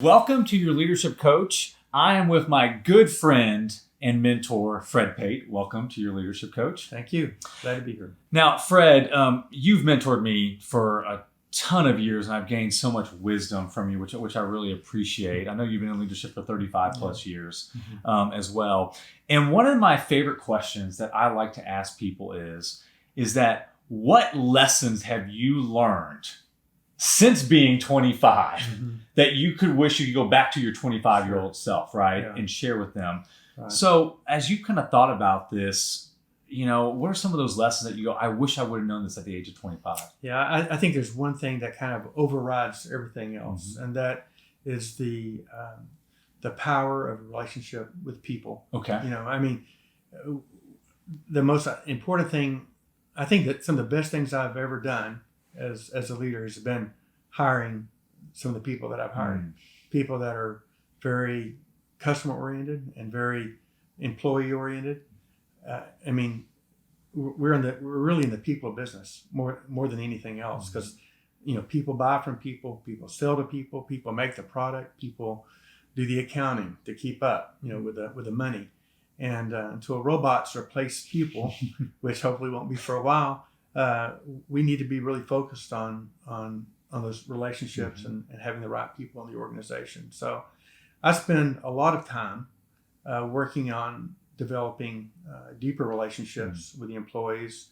Welcome to your leadership coach. I am with my good friend and mentor, Fred Pate. Welcome to your leadership coach. Thank you. Glad to be here. Now, Fred, you've mentored me for a ton of years, and I've gained so much wisdom from you, which I really appreciate. I know you've been in leadership for 35 plus years as well. And one of my favorite questions that I like to ask people is that what lessons have you learned since being 25 that you could wish you could go back to your 25-year-old self, right? Yeah. And share with them. Right. So as you kind of thought about this, what are some of those lessons that you go, I wish I would have known this at the age of 25? Yeah, I think there's one thing that kind of overrides everything else, and that is the power of a relationship with people. Okay. The most important thing, I think that some of the best things I've ever done as a leader has been hiring some of the people that I've hired. People that are very customer oriented and very employee oriented. We're really in the people business more than anything else, because people buy from people sell to people make the product, people do the accounting to keep up with the money, and until robots replace people, which hopefully won't be for a while, we need to be really focused on those relationships and having the right people in the organization. So I spend a lot of time working on developing deeper relationships with the employees,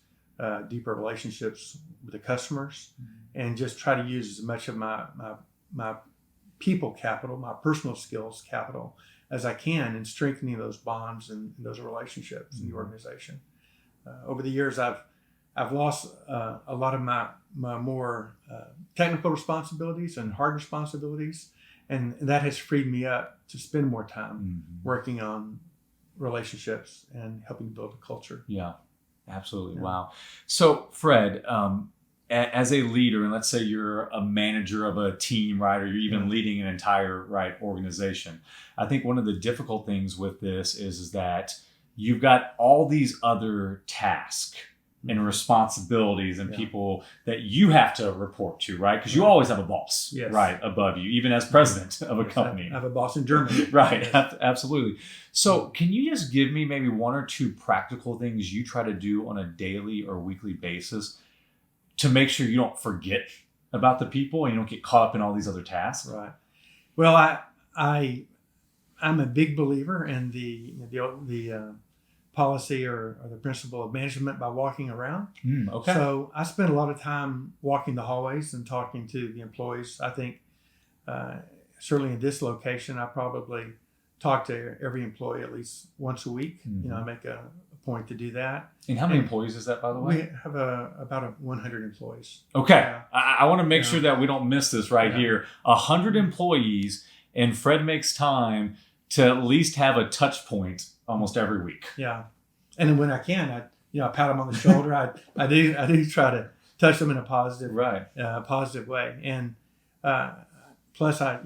deeper relationships with the customers, and just try to use as much of my people capital, my personal skills capital as I can in strengthening those bonds and those relationships in the organization. Over the years, I've lost a lot of my more technical responsibilities and hard responsibilities, and that has freed me up to spend more time working on relationships and helping build a culture. Yeah, absolutely. Yeah. Wow. So, Fred, as a leader, and let's say you're a manager of a team, right, or you're even leading an entire organization, I think one of the difficult things with this is that you've got all these other tasks and responsibilities and people that you have to report to, right? Because you always have a boss, right, above you, even as president of a company. I have a boss in Germany. Right, absolutely. So can you just give me maybe one or two practical things you try to do on a daily or weekly basis to make sure you don't forget about the people and you don't get caught up in all these other tasks? Right. Well, I'm a big believer in the policy or the principle of management by walking around. Okay. So I spend a lot of time walking the hallways and talking to the employees. I think certainly in this location, I probably talk to every employee at least once a week. I make a point to do that. And how many employees is that, by the way? We have about 100 employees. Okay. I want to make sure that we don't miss this here. 100 employees, and Fred makes time to at least have a touch point almost every week. Yeah. And then when I can, I pat them on the shoulder. I do try to touch them in a positive way. And plus I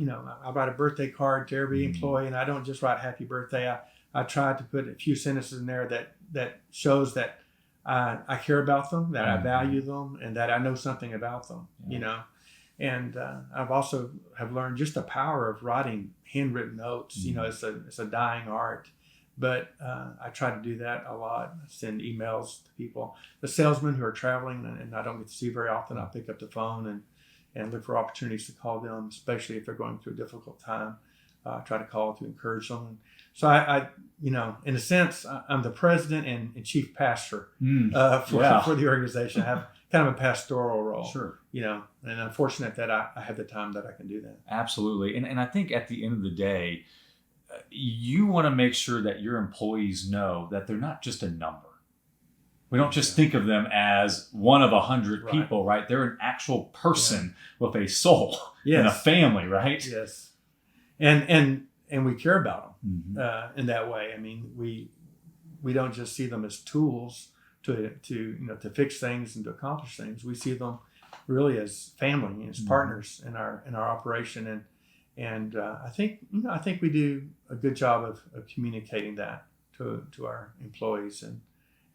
write a birthday card to every employee, and I don't just write happy birthday. I try to put a few sentences in there that shows that I care about them, that I value them, and that I know something about them, And I've also have learned just the power of writing handwritten notes. It's a dying art. But I try to do that a lot. I send emails to people. The salesmen who are traveling and I don't get to see very often, I pick up the phone and look for opportunities to call them, especially if they're going through a difficult time. I try to call to encourage them. And so I in a sense, I'm the president and chief pastor for the organization. I have kind of a pastoral role. Sure. And I'm fortunate that I have the time that I can do that. Absolutely. And I think at the end of the day, you want to make sure that your employees know that they're not just a number. We don't just think of them as one of 100 people, right? They're an actual person with a soul and a family, right? Yes. And we care about them in that way. I mean, we don't just see them as tools to fix things and to accomplish things. We see them really as family, as partners in our operation. And I think we do a good job of communicating that to our employees,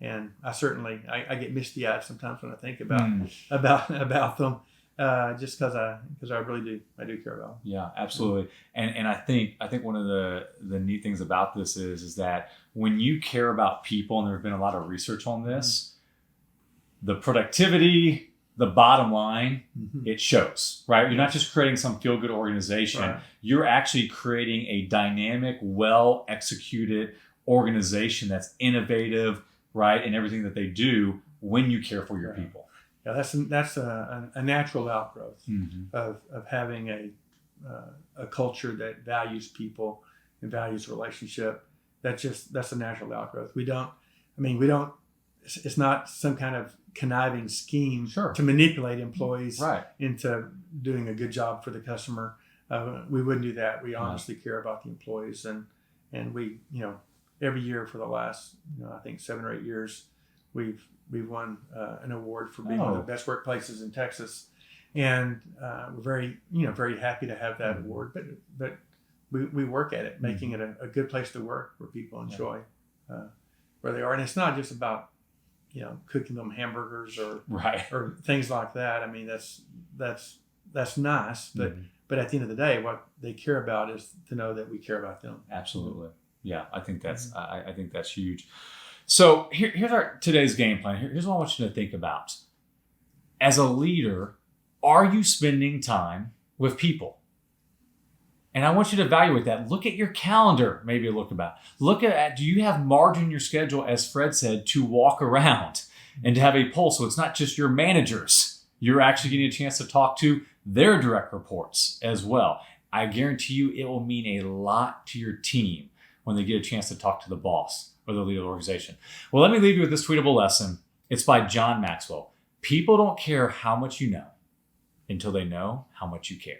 and I certainly I get misty eyed sometimes when I think about them, just because I really do care about them. Yeah, absolutely. And I think one of the neat things about this is that when you care about people, and there's been a lot of research on this, the productivity, the bottom line, it shows, right? You're not just creating some feel-good organization. Right. You're actually creating a dynamic, well-executed organization that's innovative, right, in everything that they do when you care for your people. Yeah, that's a natural outgrowth of having a culture that values people and values relationship. That's a natural outgrowth. We don't. It's not some kind of conniving scheme to manipulate employees into doing a good job for the customer. We wouldn't do that. We honestly care about the employees, and we, every year for the last, I think 7 or 8 years, we've won an award for being one of the best workplaces in Texas, and we're very happy to have that award. But we work at it, making it a good place to work where people enjoy where they are, and it's not just about cooking them hamburgers or things like that. I mean, that's nice, but at the end of the day, what they care about is to know that we care about them. Absolutely, yeah. I think that's I think that's huge. So here's our today's game plan. Here's what I want you to think about. As a leader, are you spending time with people? And I want you to evaluate that. Look at your calendar, maybe look at, do you have margin in your schedule, as Fred said, to walk around and to have a pulse? So it's not just your managers. You're actually getting a chance to talk to their direct reports as well. I guarantee you it will mean a lot to your team when they get a chance to talk to the boss or the leader of the organization. Well, let me leave you with this tweetable lesson. It's by John Maxwell. People don't care how much you know until they know how much you care.